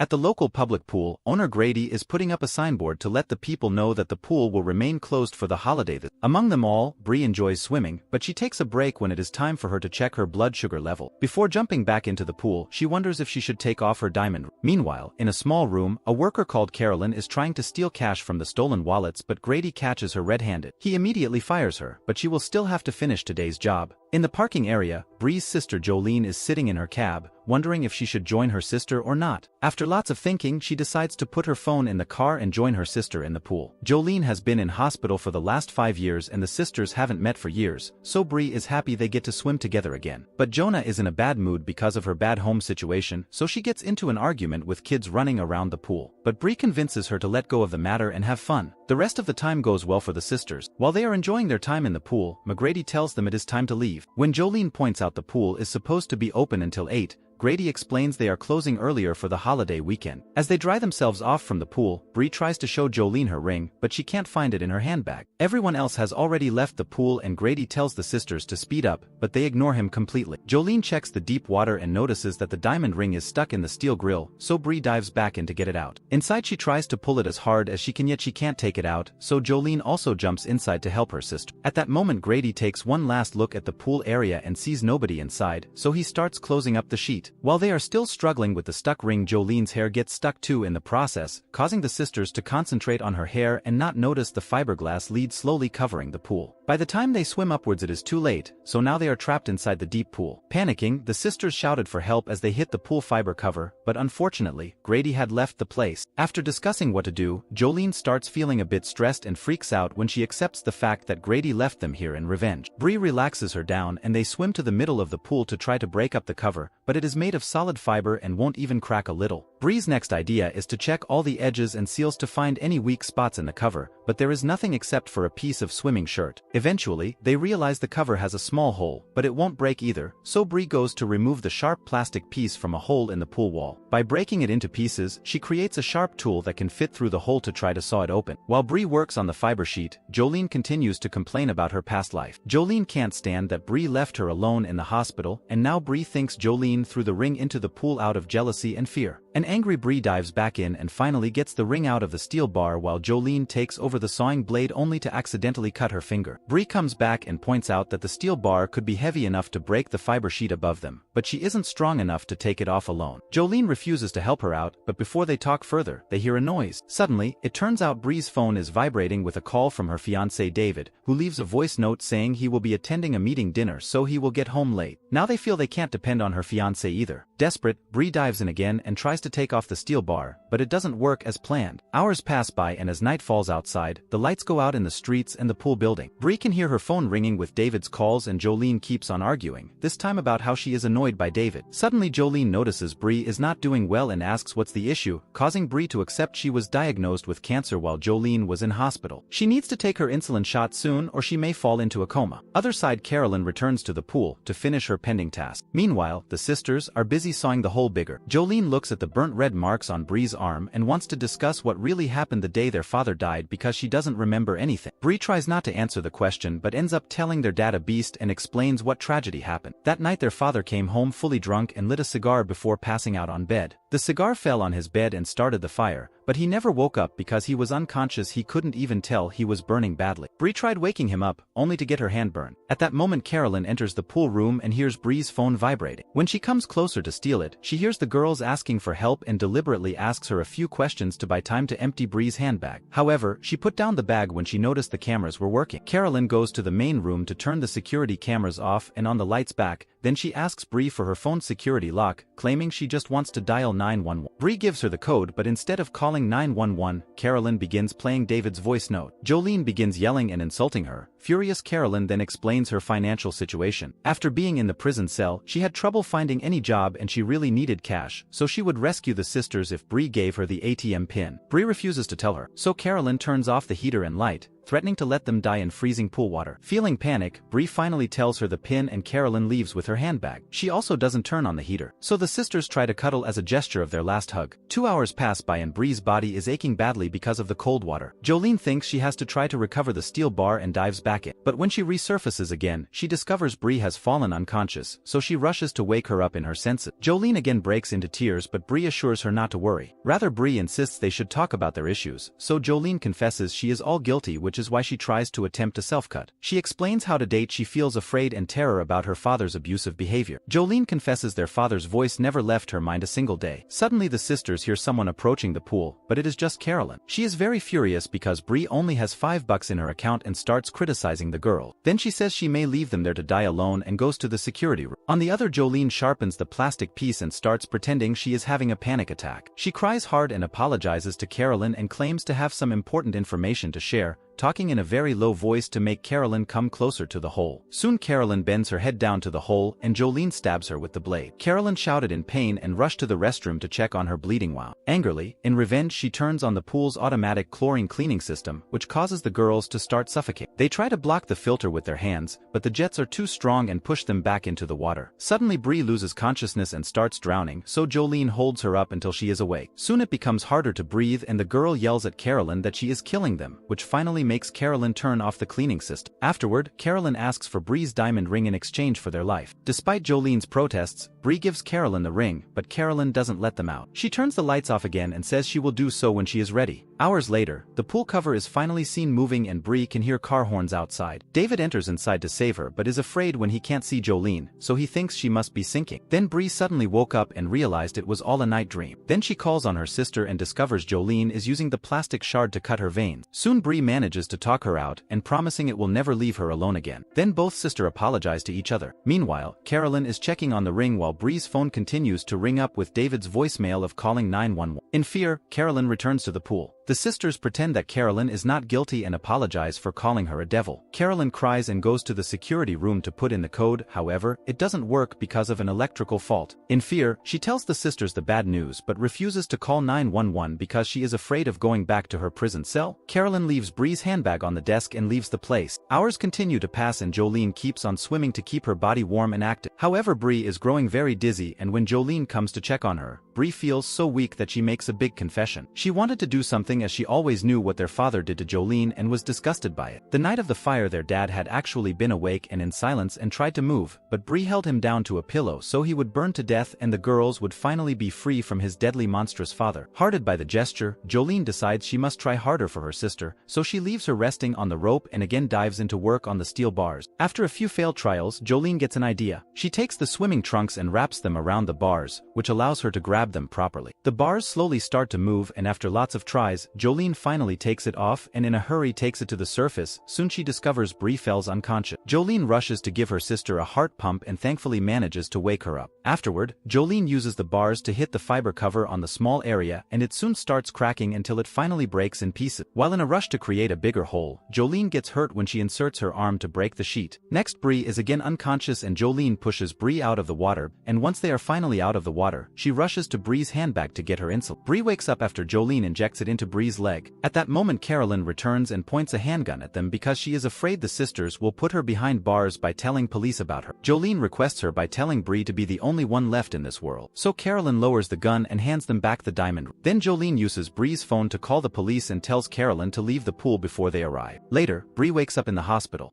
At the local public pool, owner Grady is putting up a signboard to let the people know that the pool will remain closed for the holiday. Among them all, Bree enjoys swimming, but she takes a break when it is time for her to check her blood sugar level. Before jumping back into the pool, she wonders if she should take off her diamond ring. Meanwhile, in a small room, a worker called Carolyn is trying to steal cash from the stolen wallets, but Grady catches her red-handed. He immediately fires her, but she will still have to finish today's job. In the parking area, Bree's sister Jolene is sitting in her cab, wondering if she should join her sister or not. After lots of thinking, she decides to put her phone in the car and join her sister in the pool. Jolene has been in hospital for the last 5 years and the sisters haven't met for years, so Bree is happy they get to swim together again. But Jonah is in a bad mood because of her bad home situation, so she gets into an argument with kids running around the pool. But Bree convinces her to let go of the matter and have fun. The rest of the time goes well for the sisters. While they are enjoying their time in the pool, McGrady tells them it is time to leave. When Jolene points out the pool is supposed to be open until 8, Grady explains they are closing earlier for the holiday weekend. As they dry themselves off from the pool, Bree tries to show Jolene her ring, but she can't find it in her handbag. Everyone else has already left the pool and Grady tells the sisters to speed up, but they ignore him completely. Jolene checks the deep water and notices that the diamond ring is stuck in the steel grill, so Bree dives back in to get it out. Inside she tries to pull it as hard as she can, yet she can't take it out, so Jolene also jumps inside to help her sister. At that moment Grady takes one last look at the pool area and sees nobody inside, so he starts closing up the sheet. While they are still struggling with the stuck ring, Jolene's hair gets stuck too in the process, causing the sisters to concentrate on her hair and not notice the fiberglass lead slowly covering the pool. By the time they swim upwards it is too late, so now they are trapped inside the deep pool. Panicking, the sisters shouted for help as they hit the pool fiber cover, but unfortunately, Grady had left the place. After discussing what to do, Jolene starts feeling a bit stressed and freaks out when she accepts the fact that Grady left them here in revenge. Bree relaxes her down and they swim to the middle of the pool to try to break up the cover, but it is made of solid fiber and won't even crack a little. Bree's next idea is to check all the edges and seals to find any weak spots in the cover, but there is nothing except for a piece of swimming shirt. Eventually, they realize the cover has a small hole, but it won't break either, so Bree goes to remove the sharp plastic piece from a hole in the pool wall. By breaking it into pieces, she creates a sharp tool that can fit through the hole to try to saw it open. While Bree works on the fiber sheet, Jolene continues to complain about her past life. Jolene can't stand that Bree left her alone in the hospital, and now Bree thinks Jolene threw the ring into the pool out of jealousy and fear. An angry Bree dives back in and finally gets the ring out of the steel bar while Jolene takes over the sawing blade only to accidentally cut her finger. Bree comes back and points out that the steel bar could be heavy enough to break the fiber sheet above them, but she isn't strong enough to take it off alone. Jolene refuses to help her out, but before they talk further, they hear a noise. Suddenly, it turns out Bree's phone is vibrating with a call from her fiancé David, who leaves a voice note saying he will be attending a meeting dinner so he will get home late. Now they feel they can't depend on her fiancé either. Desperate, Bree dives in again and tries to take off the steel bar, but it doesn't work as planned. Hours pass by and as night falls outside, the lights go out in the streets and the pool building. Bree can hear her phone ringing with David's calls and Jolene keeps on arguing, this time about how she is annoyed by David. Suddenly Jolene notices Bree is not doing well and asks what's the issue, causing Bree to accept she was diagnosed with cancer while Jolene was in hospital. She needs to take her insulin shot soon or she may fall into a coma. Other side, Carolyn returns to the pool to finish her pending task. Meanwhile, the sisters are busy sawing the hole bigger. Jolene looks at the burnt red marks on Bree's arm and wants to discuss what really happened the day their father died because she doesn't remember anything. Bree tries not to answer the question but ends up telling their dad a beast and explains what tragedy happened. That night their father came home fully drunk and lit a cigar before passing out on bed. The cigar fell on his bed and started the fire, but he never woke up because he was unconscious. He couldn't even tell he was burning badly. Bree tried waking him up, only to get her hand burned. At that moment Carolyn enters the pool room and hears Bree's phone vibrating. When she comes closer to steal it, she hears the girls asking for help and deliberately asks her a few questions to buy time to empty Bree's handbag. However, she put down the bag when she noticed the cameras were working. Carolyn goes to the main room to turn the security cameras off and on the lights back, then she asks Bree for her phone's security lock, claiming she just wants to dial 911. Bree gives her the code, but instead of calling 911, Carolyn begins playing David's voice note. Jolene begins yelling and insulting her. Furious, Carolyn then explains her financial situation. After being in the prison cell, she had trouble finding any job and she really needed cash, so she would rescue the sisters if Bree gave her the ATM pin. Bree refuses to tell her, so Carolyn turns off the heater and light, threatening to let them die in freezing pool water. Feeling panic, Bree finally tells her the pin and Carolyn leaves with her handbag. She also doesn't turn on the heater. So the sisters try to cuddle as a gesture of their last hug. 2 hours pass by and Bree's body is aching badly because of the cold water. Jolene thinks she has to try to recover the steel bar and dives back in. But when she resurfaces again, she discovers Bree has fallen unconscious, so she rushes to wake her up in her senses. Jolene again breaks into tears, but Bree assures her not to worry. Rather, Bree insists they should talk about their issues, so Jolene confesses she is all guilty, which is why she tries to attempt a self-cut. She explains how to date she feels afraid and terror about her father's abusive behavior. Jolene confesses their father's voice never left her mind a single day. Suddenly the sisters hear someone approaching the pool, but it is just Carolyn. She is very furious because Bree only has $5 in her account and starts criticizing the girl. Then she says she may leave them there to die alone and goes to the security room. On the other, Jolene sharpens the plastic piece and starts pretending she is having a panic attack. She cries hard and apologizes to Carolyn and claims to have some important information to share, talking in a very low voice to make Carolyn come closer to the hole. Soon Carolyn bends her head down to the hole and Jolene stabs her with the blade. Carolyn shouted in pain and rushed to the restroom to check on her bleeding while, angrily, in revenge, she turns on the pool's automatic chlorine cleaning system, which causes the girls to start suffocating. They try to block the filter with their hands, but the jets are too strong and push them back into the water. Suddenly Bree loses consciousness and starts drowning, so Jolene holds her up until she is awake. Soon it becomes harder to breathe and the girl yells at Carolyn that she is killing them, which finally makes Carolyn turn off the cleaning system. Afterward, Carolyn asks for Bree's diamond ring in exchange for their life. Despite Jolene's protests, Bree gives Carolyn the ring, but Carolyn doesn't let them out. She turns the lights off again and says she will do so when she is ready. Hours later, the pool cover is finally seen moving and Bree can hear car horns outside. David enters inside to save her but is afraid when he can't see Jolene, so he thinks she must be sinking. Then Bree suddenly woke up and realized it was all a night dream. Then she calls on her sister and discovers Jolene is using the plastic shard to cut her veins. Soon Bree manages to talk her out and promising it will never leave her alone again. Then both sisters apologize to each other. Meanwhile, Carolyn is checking on the ring while Bree's phone continues to ring up with David's voicemail of calling 911. In fear, Carolyn returns to the pool. The sisters pretend that Carolyn is not guilty and apologize for calling her a devil. Carolyn cries and goes to the security room to put in the code, however, it doesn't work because of an electrical fault. In fear, she tells the sisters the bad news but refuses to call 911 because she is afraid of going back to her prison cell. Carolyn leaves Bree's handbag on the desk and leaves the place. Hours continue to pass and Jolene keeps on swimming to keep her body warm and active. However, Bree is growing very dizzy and when Jolene comes to check on her, Bree feels so weak that she makes a big confession. She wanted to do something as she always knew what their father did to Jolene and was disgusted by it. The night of the fire their dad had actually been awake and in silence and tried to move, but Bree held him down to a pillow so he would burn to death and the girls would finally be free from his deadly monstrous father. Hearted by the gesture, Jolene decides she must try harder for her sister, so she leaves her resting on the rope and again dives into work on the steel bars. After a few failed trials, Jolene gets an idea. She takes the swimming trunks and wraps them around the bars, which allows her to grab them properly. The bars slowly start to move and after lots of tries, Jolene finally takes it off and in a hurry takes it to the surface. Soon she discovers Bree falls unconscious. Jolene rushes to give her sister a heart pump and thankfully manages to wake her up. Afterward, Jolene uses the bars to hit the fiber cover on the small area and it soon starts cracking until it finally breaks in pieces. While in a rush to create a bigger hole, Jolene gets hurt when she inserts her arm to break the sheet. Next, Bree is again unconscious and Jolene pushes Bree out of the water, and once they are finally out of the water, she rushes to Bree's handbag to get her insulin. Bree wakes up after Jolene injects it into Bree's leg. At that moment Carolyn returns and points a handgun at them because she is afraid the sisters will put her behind bars by telling police about her. Jolene requests her by telling Bree to be the only one left in this world. So Carolyn lowers the gun and hands them back the diamond. Then Jolene uses Bree's phone to call the police and tells Carolyn to leave the pool before they arrive. Later, Bree wakes up in the hospital.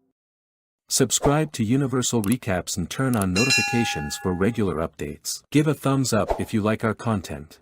Subscribe to Universal Recaps and turn on notifications for regular updates. Give a thumbs up if you like our content.